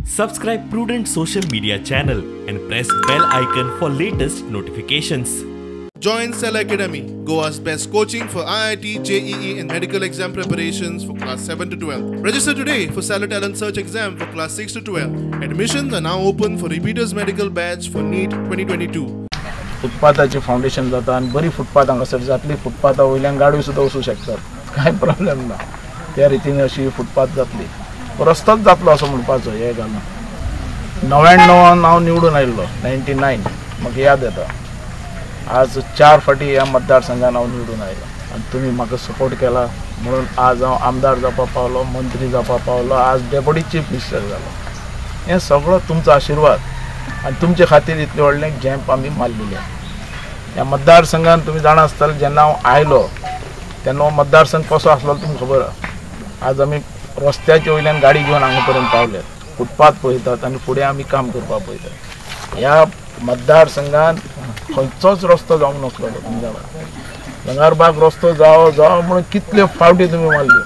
Subscribe Prudent social media channel and press bell icon for latest notifications. Join Cell Academy, Goa's best coaching for IIT, JEE and medical exam preparations for class 7 to 12. Register today for Cell Talent Search exam for class 6 to 12. Admissions are now open for repeaters medical batch for NEET 2022. फुटपाथाचे foundation जाता आणि बरी footpath हांगासर जातली. फुटपाथा वयल्यान गाडयो सुद्धा वचूं शकतात, काय प्रॉब्लेम ना. त्या रितीन अशी फुटपाथ जातली. रस्तोच जातलो असं म्हणपाचो. हे घालून 99 हांव निवडून आयिल्लो 99 म्हाका याद येता. आज 4 फाटी ह्या मतदारसंघान हांव निवडून आयलो आनी तुमी म्हाका सपोर्ट केला म्हणून आज हांव आमदार जावपाक पावलो, मंत्री जावपाक पावलो, आज डेप्युटी चीफ मिनिस्टर जालो. हें सगळो तुमचो आशिर्वाद आनी तुमचे खातीर इतलें व्हडलें जॅम्प आमी मारलेलें. ह्या मतदारसंघान तुमी जाणा आसतले जेन्ना हांव आयलो तेन्ना हो मतदारसंघ कसो आसलो तुमकां खबर आसा. आज आमी रस्त्याचे वयल्यान गाडी घेवन हांगा पर्यंत पावले. फुटपाथ पळयतात आनी फुडें आमी काम करपाक पळयतात. ह्या मतदारसंघान खंयचोच रस्तो जावंक नासलो. तुमी जाणा दोंगारबाग रस्तो जावो जावो म्हणून कितले फावटी तुमी मारल्यो.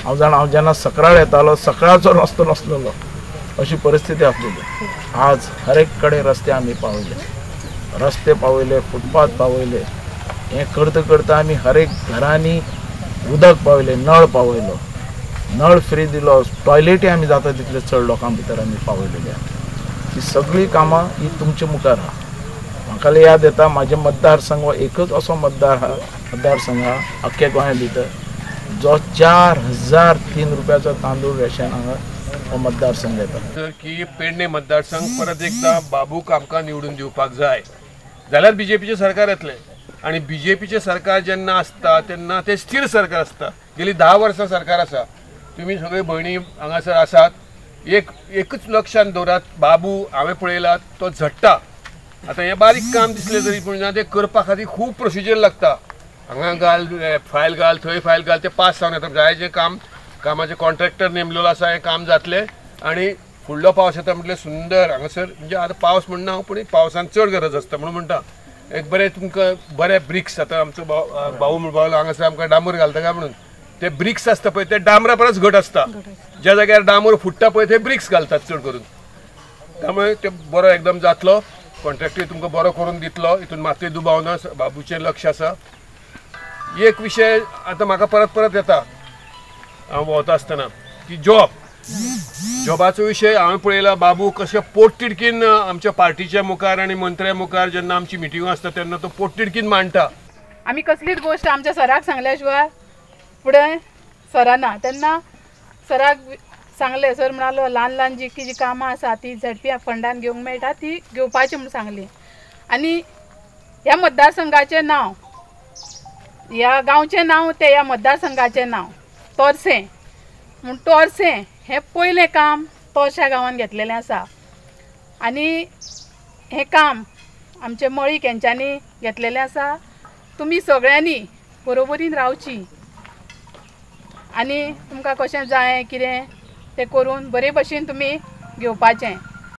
हांव जाणा हांव जेन्ना सकराळ येतालो सकराळचो रस्तो नासलेलो, अशी परिस्थिती आसलेली. आज हर एक कडेन रस्ते आमी पावयले, रस्ते पावयले, फुटपाथ पावयले. हें करता करता आमी हर एक घरांनी उदक पावयलें, नळ पावयलो, नळ फ्री दिलो, टॉयलेटी आमी जाता तितले चड लोकां भितर आमी पावयलेले. ही सगळी कामां ही तुमच्या मुखार आहा. म्हाका याद येता म्हाजे मतदारसंघ हो एकच असो मतदारसंघ आहा अख्ख्या गोंया भितर जो 4003 रुपयाचो तांदूळ रेशन हांगा हो मतदारसंघ येता. की पेडणे मतदारसंघ परत एकदा बाबूक आमकां निवडून दिवपाक जाय जाल्यार बीजेपीचें सरकार येतलें. आनी बीजेपीचें सरकार जेन्ना आसता तेन्ना तें स्थिर सरकार आसता. गेली 10 वर्सां सरकार आसा. तुमी सगळे भयणी हांगासर आसात. एकच लक्षान दवरात, बाबू हांवें पळयला तो झडटा. आतां हें बारीक काम दिसलें तरी पूण तें करपा खातीर खूब प्रोसिजर लागता. हांगा घाल, फायल घाल, थंय फायल घाल, तें पास जावन येता. जायचें कामाचे कॉन्ट्रॅक्टर नेमलेलो आसा, हें काम जातलें. आनी फुडलो पावस येता म्हटल्यार सुंदर हांगासर म्हणजे आतां पावस म्हणना हांव पूण पावसान चड गरज आसता म्हणून म्हणटा. एक बरें तुमकां बरे ब्रिक्स आतां आमचो भाऊ म्हणपाक हांगासर आमकां डांबर घालता काय म्हणून ते ब्रिक्स आसता पळय ते डांबरा परस घट आसता. ज्या जाग्यार डांबर फुट्टा पळय ते ब्रिक्स घालतात चड करून. त्यामुळे ते बरो एकदम जातलो. कॉन्ट्रॅक्टर तुमकां बरो करून दितलो. हितून मातूय दुबाव ना. बाबूचें लक्ष आसा. एक विशय आतां म्हाका परत परत येता हांव भोंवता आसतना की जॉबाचो विशय हांवें पळयला. बाबू कशें पोटतिडकीन आमच्या पार्टीच्या मुखार आनी मंत्र्या मुखार जेन्ना आमची मिटिंगो आसता तेन्ना तो पोटतिडकीन मांडटा. आमी कसलीच गोश्ट आमच्या सराक सांगल्या शिवाय फुडें सराना. तेन्ना सराक सांगलें, सर म्हणालो ल्हान ल्हान जी कामां आसा ती झडपी फंडान घेवंक मेळटा ती घेवपाची म्हूण सांगली. आनी ह्या मतदारसंघाचें नांव, ह्या गांवचें नांव तें ह्या मतदारसंघाचें नांव तोरसें म्हूण. तोरसें हें पयलें काम तोरशा गांवांत घेतलेलें आसा. आनी हें काम आमचे मळीक हेंच्यांनी घेतलेलें आसा. तुमी सगळ्यांनी बरोबरीन रावची आनी तुमकां कशें जाय कितें तें करून बरे भशेन तुमी घेवपाचें.